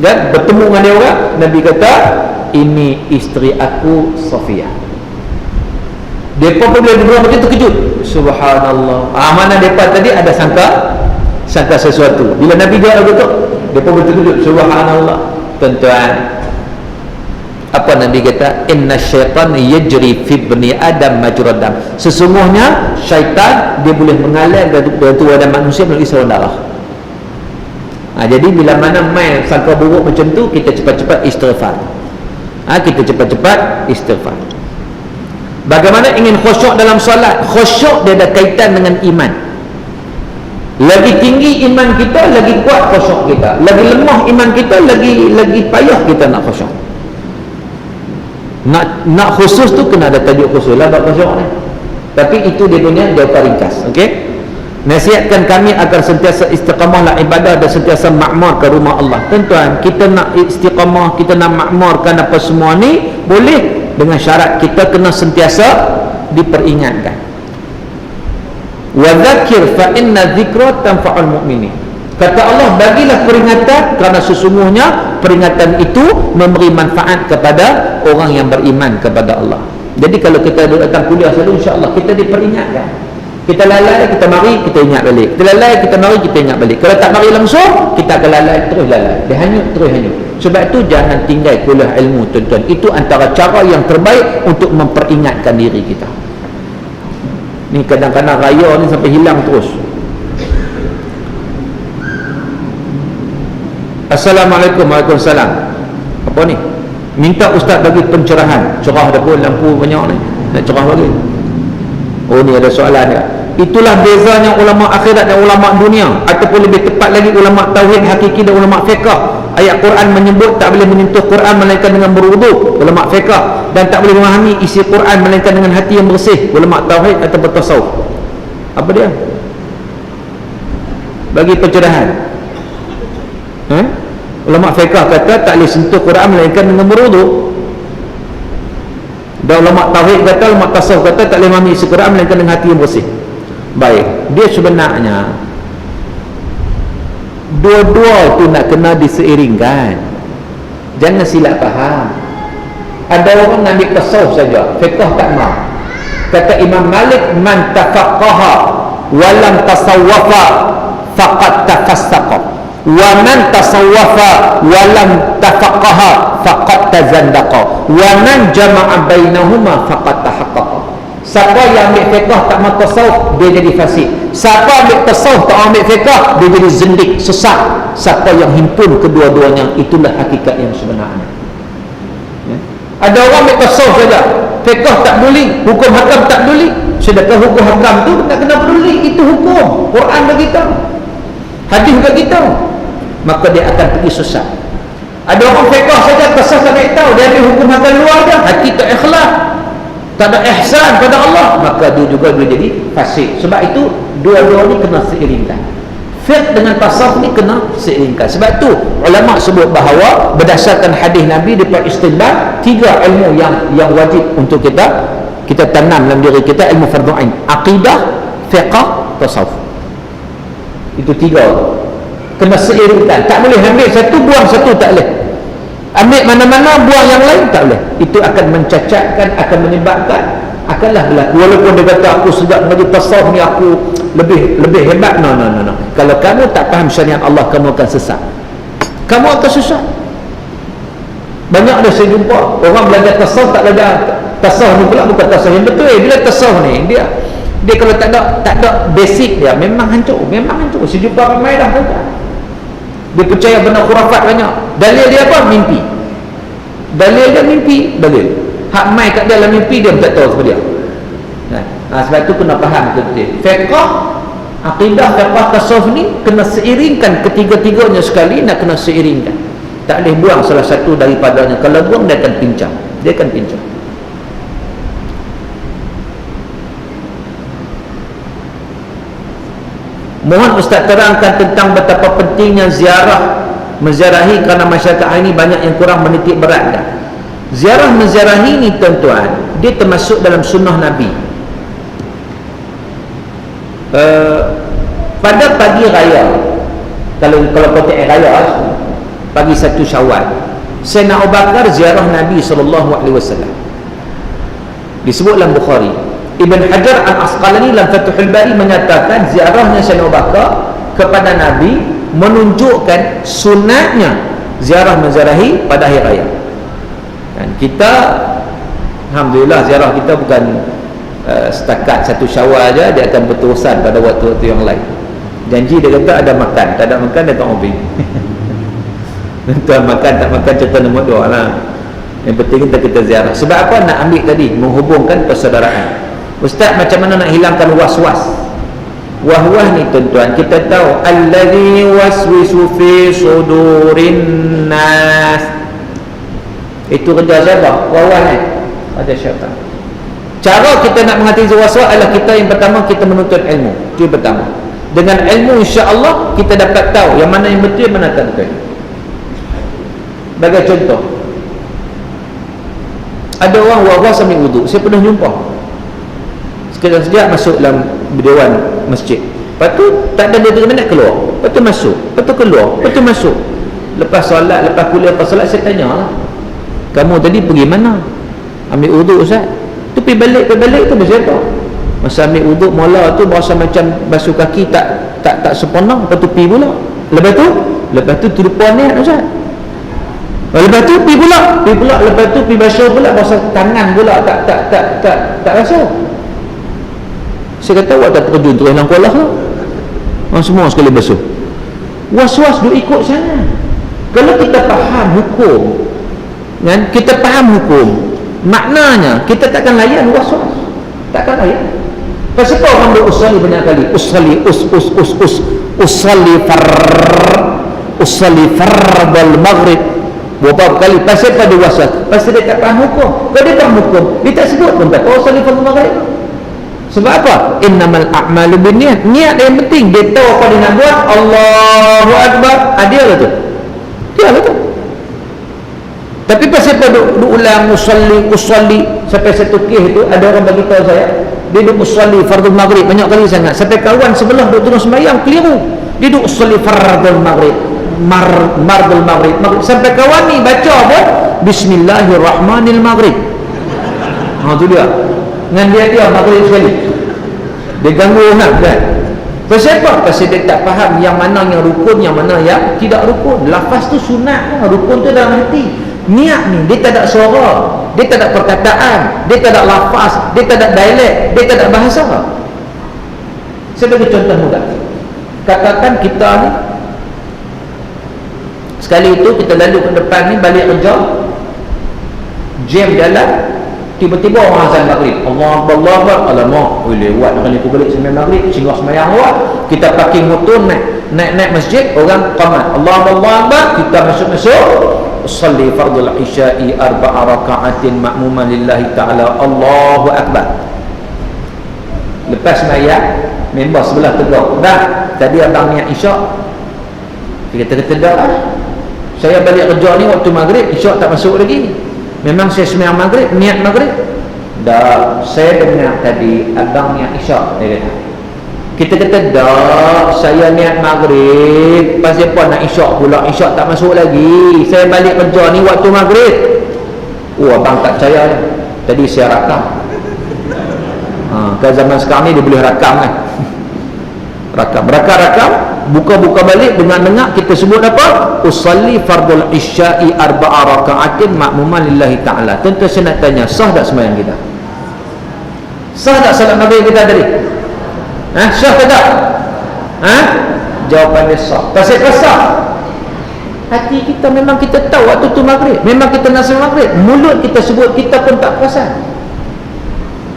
dan bertemu dengan dia orang. Nabi kata, ini isteri aku Safiyah. Mereka pun bila dua macam terkejut, subhanallah. Mana mereka tadi ada sangka sesuatu. Bila Nabi jawab begitu, mereka pun terkejut, subhanallah. Tuan-tuan, apa Nabi kata? Inna syaitan yajri fi bani Adam majrad dam. Sesungguhnya syaitan dia boleh mengalir dari tubuh Adam manusia melalui saluran darah. Jadi bila mana main sangka buruk macam tu, kita cepat-cepat istighfar. Kita cepat-cepat istighfar. Bagaimana ingin khusyuk dalam solat? Khusyuk dia ada kaitan dengan iman. Lagi tinggi iman kita, lagi kuat khusyuk kita. Lagi lemah iman kita, lagi payah kita nak khusyuk. Nak khusus tu kena ada tajuk khusus lah bab khusyuk ni. Tapi itu dia punya jawapan ringkas. Okey? Nasihatkan kami agar sentiasa istiqamahlah ibadah dan sentiasa makmur ke rumah Allah. Tuan-tuan, kita nak istiqamah, kita nak makmurkan apa semua ni, boleh, dengan syarat kita kena sentiasa diperingatkan. Wa dzakir fa inna dzikra tanfa'ul mu'minin. Kata Allah, bagilah peringatan kerana sesungguhnya peringatan itu memberi manfaat kepada orang yang beriman kepada Allah. Jadi kalau kita datang kuliah selalu, insya-Allah kita diperingatkan. Kita lalai, kita mari, kita ingat balik. Kita lalai, kita mari, kita ingat balik. Kalau tak mari langsung, kita akan lalai, terus lalai. Dia hanyut, terus hanyut. Sebab itu jangan tinggal kuliah ilmu, tuan-tuan. Itu antara cara yang terbaik untuk memperingatkan diri kita. Ni kadang-kadang raya ni sampai hilang terus. Assalamualaikum. Waalaikumsalam. Apa ni? Minta ustaz bagi pencerahan. Cerah dah pun, lampu banyak ni, nak cerah bagi. Oh, ni ada soalan dia. Itulah bezanya ulama akhirat dan ulama dunia, ataupun lebih tepat lagi ulama tauhid hakiki dan ulama fiqh. Ayat Quran menyebut tak boleh menyentuh Quran melainkan dengan berwuduk, ulama fiqh, dan tak boleh memahami isi Quran melainkan dengan hati yang bersih, ulama tauhid atau bertasawuf. Apa dia? Bagi pencerahan. Ulama fiqh kata tak boleh sentuh Quran melainkan dengan berwuduk. Dan ulama tauhid kata, ulama tasawuf kata tak boleh memahami isi Quran melainkan dengan hati yang bersih. Baik, dia sebenarnya dua-dua tu nak kena diseiringkan. Jangan silap faham. Ada orang ambil tasawuf saja, fiqh tak mau. Kata Imam Malik, man tafaqqaha wa lam tasawwafa faqad tafassaqa, wa man tasawwafa wa lam tafaqqaha faqad tazandaqa, wa man jama'a bainahuma faqad tahaqqaqa. Siapa yang ambil fiqh tak mahu tasawuf, dia jadi fasik. Siapa ambil tasawuf tak ambil fiqh, dia jadi zindik, sesat. Siapa yang himpun kedua-duanya, itulah hakikat yang sebenarnya. Ada orang ambil tasawuf saja, fiqh tak peduli, hukum hakam tak peduli. Sedangkan hukum hakam tu tak kena peduli, itu hukum Quran bagi tahu, hadis bagi tahu, maka dia akan pergi sesat. Ada orang fiqh saja, tasawuf tak tahu, dia ambil hukum hakam luar je, hati tak ikhlas, tak ada ihsan pada Allah, maka dia juga boleh jadi fasik. Sebab itu dua-dua ni kena seiringkan. Fiqh dengan tasawuf ni kena seiringkan. Sebab tu ulama sebut bahawa berdasarkan hadis Nabi dapat istinbat tiga ilmu yang wajib untuk kita tanam dalam diri kita, ilmu fardhu ain, akidah, fiqh, tasawuf. Itu tiga kena seiringkan. Tak boleh ambil satu buang satu, tak boleh. Ambil mana-mana buang yang lain, tak boleh. Itu akan mencacatkan, akan menyebabkan akanlah berlaku. Walaupun dia kata aku sejak mengaji tasawuf ni aku lebih hebat. No. Kalau kamu tak faham syariat Allah, kamu akan sesat. Kamu akan sesat. Banyak dah saya jumpa orang belajar tasawuf tak belajar tasawuf ni pula bukan tasawuf yang betul. Bila tasawuf ni dia kalau tak ada basic dia memang hancur. Saya jumpa ramai dah tuan. Dia percaya benda khurafat banyak. Dalil dia apa? Mimpi. Dalil dia mimpi. Dalil hak mai kat dalam mimpi dia tak tahu apa dia. Sebab tu kena faham betul-betul. Fiqh, akidah, fiqh, tasawuf ni kena seiringkan ketiga-tiganya sekali, nak kena seiringkan. Tak boleh buang salah satu daripadanya. Kalau buang dia akan pincang. Mohon Ustaz terangkan tentang betapa pentingnya menziarahi, kerana masyarakat hari ini banyak yang kurang menitik beratkan. Ziarah menziarahi ni tuan-tuan, dia termasuk dalam sunnah Nabi. Pada pagi raya, kalau kotak raya pagi 1 Syawal, Sayyidina Abu Bakar ziarah Nabi SAW. Disebut dalam Bukhari. Ibn Hajar Al-Asqalani dalam Fathul Bari menyatakan ziarahnya Sayyidina Abu Bakar kepada Nabi menunjukkan sunatnya ziarah menziarahi pada hari raya. Dan kita alhamdulillah ziarah kita bukan setakat 1 Syawal aja, dia akan berterusan pada waktu-waktu yang lain. Janji dia kata ada makan, tak ada makan dia tak ngopi. Tuan makan tak makan cerita nombor 2 lah. Yang penting kita ziarah. Sebab apa nak ambil tadi? Menghubungkan persaudaraan. Ustaz, macam mana nak hilangkan was-was? Wah-wah ni tuan-tuan, kita tahu allazi waswisu fi sudurin nas. Itu kerja siapa? Wah-wah ni ada syaitan. Cara kita nak mengatasi was-was adalah kita yang pertama, kita menuntut ilmu. Itu yang pertama. Dengan ilmu insya-Allah kita dapat tahu yang mana yang betul, yang mana tak betul. Bagi contoh, ada orang was-was sambil wuduk. Saya pernah jumpa. Sekejap masuk dalam dewan masjid. Lepas tu tak ada dia nak keluar. Lepas tu masuk. Lepas tu keluar. Lepas tu masuk. Lepas solat, lepas kuliah, lepas solat saya tanya lah, kamu tadi pergi mana? Ambil wuduk Ustaz. Tu pergi balik tu berapa? Masa ambil wuduk mula tu berasa macam basuh kaki tak sempurna. Lepas tu pergi pula. Lepas tu terlupa niat Ustaz. Lepas tu pergi pula. Lepas tu pergi basuh pula, berasa tangan pula tak basuh. Saya kata awak tak terjun terus dalam kuala lah. Semua sekali basuh. Was-was duk ikut sana. Kalau kita faham hukum, kan? Kita faham hukum, maknanya kita takkan layan was-was. Takkan layan. Pasal apa orang berusalli banyak kali? Usalli fardal maghrib. Berapa kali? Pasal pada was-was. Pasal dia tak faham hukum. Kalau dia faham hukum, dia tak sebut pun kata usalli fardal maghrib. Sebab apa? Innamal a'malu binniyat. Niat yang penting. Dia tahu apa dia nak buat. Allahu Akbar. Dia lah tu. Tapi pasal apa duk ulang usalli sampai satu kes tu, ada orang bagi tahu saya, dia duk usalli fardhu maghrib banyak kali sangat. Sampai kawan sebelah duk terus sembahyang keliru. Dia duk usalli fardhu maghrib. Mardul maghrib. Sampai kawan ni baca apa? Bismillahirrahmanirrahim. Tu dia. Dengan dia maghrib sekali. Dia ganggu orang kan. Pasal apa? Pasal dia tak faham yang mana yang rukun, yang mana yang tidak rukun. Lafaz tu sunat, rukun tu dalam hati. Niat ni dia tak ada suara, dia tak ada perkataan, dia tak ada lafaz, dia tak ada dialek, dia tak ada bahasa. Sebagai contoh mudah, katakan kita ni sekali itu kita lalu ke depan ni balik kerja, jam jalan, tiba-tiba orang azan maghrib. Allah alamak, lewat kali aku balik sembahyang maghrib, singgah sembahyang awal, kita parking motor naik masjid, orang qamat. Allah Akbar, kita masuk usalli fardul isya'i 4 raka'atin ma'muman lillahi ta'ala. Allahu Akbar. Lepas sembahyang, member sebelah tegur, dah tadi abang niat isyak. Kita kata dah, saya balik kerja ni waktu maghrib, isyak tak masuk lagi. Memang saya sembahyang maghrib, niat maghrib. Dah, saya dengar tadi abang niat isyak, dia kata. Kita kata dah, saya niat maghrib, pasal apa nak isyak pula? Isyak tak masuk lagi. Saya balik kerja ni waktu maghrib. Abang tak percaya. Tadi saya rakam. Kalau zaman sekarang ni dia boleh rakam kan. Rakam. buka-buka balik dengar kita sebut apa? Usalli fardul isya'i arba'a raka'atin ma'muman lillahi ta'ala. Tentu saya nak tanya, sah tak sembahyang kita? Sah tak salat maghrib kita tadi? Sah ke tak? Jawapannya sah. Pasal sah? Hati kita memang kita tahu waktu tu maghrib, memang kita nak sembahyang maghrib, mulut kita sebut, kita pun tak perasan.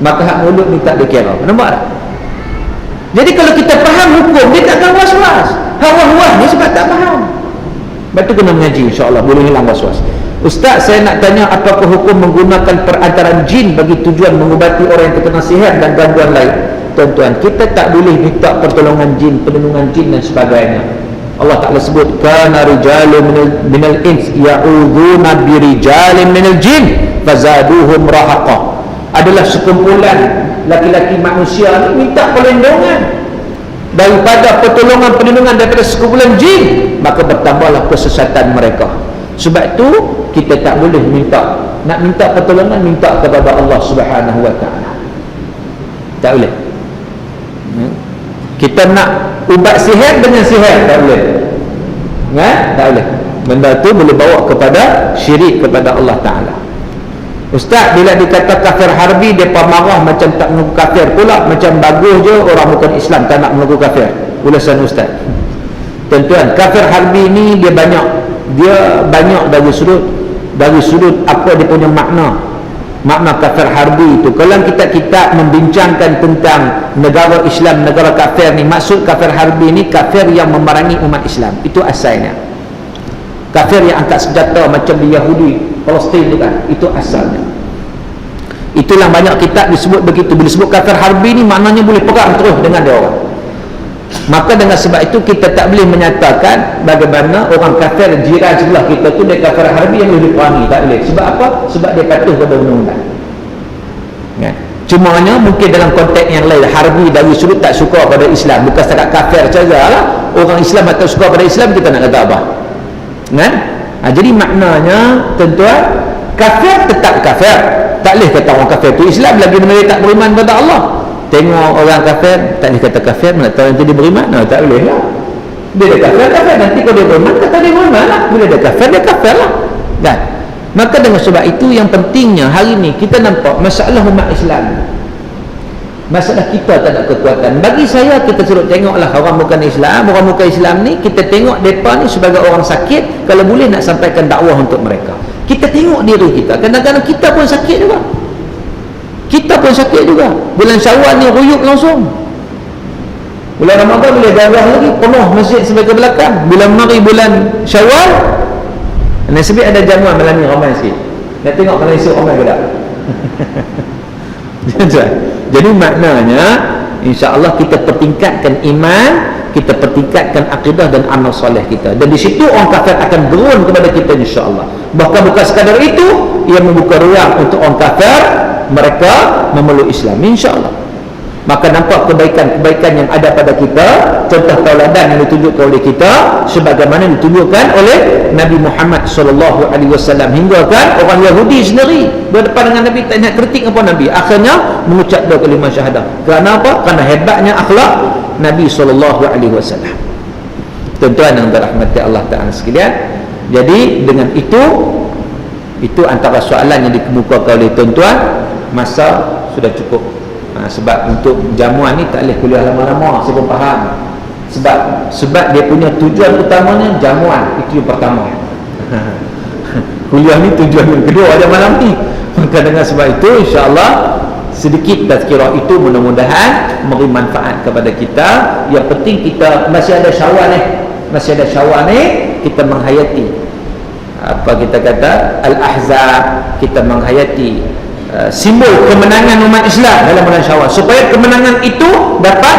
Maka hak mulut ni tak dikira. Nampak tak? Jadi kalau kita faham hukum, dia takkan was-was. Hak-was ni sebab tak faham. Lepas tu kena mengaji, insyaAllah boleh hilang was-was. Ustaz, saya nak tanya, apakah hukum menggunakan perantaraan jin bagi tujuan mengubati orang yang terkena sihir dan gangguan lain? Tuan-tuan, kita tak boleh minta pertolongan jin, perlindungan jin dan sebagainya. Allah Ta'ala sebut, kana rijalun minal ins ya'udhuna birijalin minal jin fazaduhum rahaqah. Adalah sekumpulan laki-laki manusia ni minta perlindungan daripada pertolongan daripada sekumpulan jin, maka bertambahlah kesesatan mereka. Sebab tu kita tak boleh nak minta pertolongan, minta kepada Allah Subhanahu wa ta'ala. Tak boleh. Kita nak ubat sihir dengan sihir, tak boleh. Tak boleh. Benda tu boleh bawa kepada syirik kepada Allah Ta'ala. Ustaz, bila dikata kafir harbi, mereka marah macam tak mengaku kafir pula, macam bagus je orang bukan Islam tak nak mengaku kafir. Ulasan Ustaz. Tuan-tuan, kafir harbi ni dia banyak dari sudut apa dia punya makna kafir harbi itu. Kalau kita membincangkan tentang negara Islam, negara kafir ni, maksud kafir harbi ni kafir yang memerangi umat Islam, itu asalnya. Kafir yang angkat senjata macam di Yahudi Palestin tu kan, itu asalnya. Itulah banyak kitab disebut begitu. Bila sebut kafir harbi ni maknanya boleh perang terus dengan dia orang. Maka dengan sebab itu kita tak boleh menyatakan bagaimana orang kafir jiran sebelah kita tu dia kafir harbi yang boleh diperangi. Tak boleh. Sebab apa? Sebab dia patuh pada undang-undang. Cuma hanya mungkin dalam konteks yang lain, harbi dari sudut tak suka pada Islam, bukan setakat kafir saja lah. Orang Islam tak suka pada Islam, kita nak kata apa? Jadi maknanya, tuan-tuan, kafir tetap kafir. Tak boleh kata orang kafir itu Islam lagi dia tak beriman kepada Allah. Tengok orang kafir, tak boleh kata kafir, mana tahu nanti dia beriman? Tak boleh lah. Dia dah kafir, nanti kalau dia beriman, kata dia beriman lah. Bila dia kafir lah kan? Maka dengan sebab itu yang pentingnya hari ni kita nampak masalah umat Islam, masalah kita tak ada kekuatan. Bagi saya, kita suruh tengoklah orang bukan Islam ni, kita tengok mereka ni sebagai orang sakit. Kalau boleh nak sampaikan dakwah untuk mereka. Kita tengok diri kita, kadang-kadang kita pun sakit juga. Bulan Syawal ni ruyuk langsung. Bulan Ramadan boleh darah lagi, penuh masjid sampai ke belakang. Bulan Syawal nasib ada jamuan malam ni ramai sikit. Nak tengok kalau esok ramai ke tak? Jadi maknanya insya-Allah kita pertingkatkan iman, kita pertingkatkan akidah dan amal soleh kita, dan di situ orang kafir akan gerun kepada kita insya-Allah. Bahkan bukan sekadar itu, ia membuka ruang untuk orang kafir mereka memeluk Islam insya-Allah. Maka nampak kebaikan-kebaikan yang ada pada kita, contoh tauladan yang ditunjukkan oleh kita sebagaimana ditunjukkan oleh Nabi Muhammad sallallahu alaihi wasallam, hingga kan orang Yahudi sendiri berdepan dengan Nabi tak nak kritik apa Nabi, akhirnya mengucap dua kalimah syahadah. Kerana apa? Kerana hebatnya akhlak Nabi sallallahu alaihi wasallam. Tuan-tuan yang dirahmati Allah Taala sekalian, jadi dengan itu antara soalan yang dikemukakan oleh tuan-tuan. Masa sudah cukup. Sebab untuk jamuan ni tak boleh kuliah lama-lama, saya pun faham. Sebab dia punya tujuan utamanya jamuan, itu yang pertama. Kuliah ni tujuan yang kedua ada malam ni. Maka dengan sebab itu insya-Allah sedikit tazkirah itu mudah-mudahan memberi manfaat kepada kita. Yang penting kita masih ada Syawal ni, kita menghayati apa kita kata al-ahzab, kita menghayati simbol kemenangan umat Islam dalam bulan Syawal, supaya kemenangan itu dapat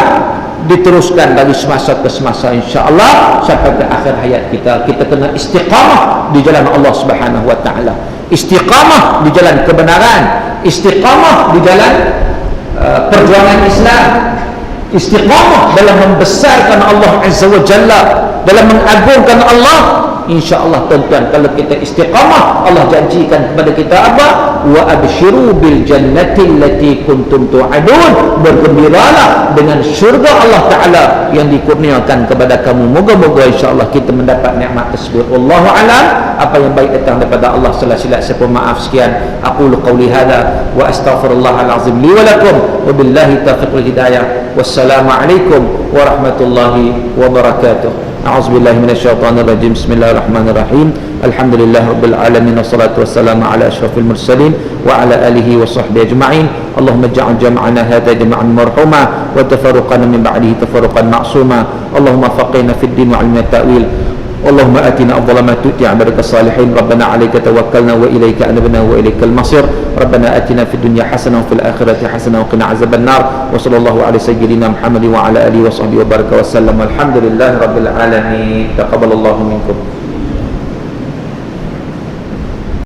diteruskan dari semasa ke semasa insya-Allah sampai ke akhir hayat kita. Kita kena istiqamah di jalan Allah Subhanahu wa taala, istiqamah di jalan kebenaran, istiqamah di jalan perjuangan Islam, istiqamah dalam membesarkan Allah Azza wa Jalla, dalam mengagungkan Allah, insya-Allah tuan-tuan, kalau kita istiqamah, Allah janjikan kepada kita apa? Wa abshiru bil jannati allati kuntum tu'adun, bergembiralah dengan syurga Allah Taala yang dikurniakan kepada kamu. Moga-moga insya-Allah kita mendapat nikmat tersebut. Wallahu a'lam. Apa yang baik datang daripada Allah, salah-salah saya pun maaf sekian. Aqulu qawli hadza wa astaghfirullahal azim li wa lakum, wa billahi taufiq wal hidayah. Wassalamu alaikum warahmatullahi wabarakatuh. A'udzubillahi minasyaitonir rajim. Bismillahirrahmanirrahim. Alhamdulillahirabbil alamin, wassalatu wassalamu ala asyrafil mursalin wa ala alihi wa sahbihi ajma'in. Allahumma ij'al jam'ana hadha jam'an marhuma wa tafarruqana min ba'dihi tafarruqan ma'suma. Allahumma faqihna fid din wa 'allimna ta'wil. اللهم آتنا أفضل ما تؤتي عبادك الصالحين. ربنا عليك توكلنا وإليك أنبنا وإليك المصير. ربنا آتنا في الدنيا حسنة وفي الآخرة حسنة وقنا عذاب النار. وصلى الله على سيدنا محمد وعلى آله وصحبه وبارك وسلم. الحمد لله رب العالمين. تقبل الله منكم.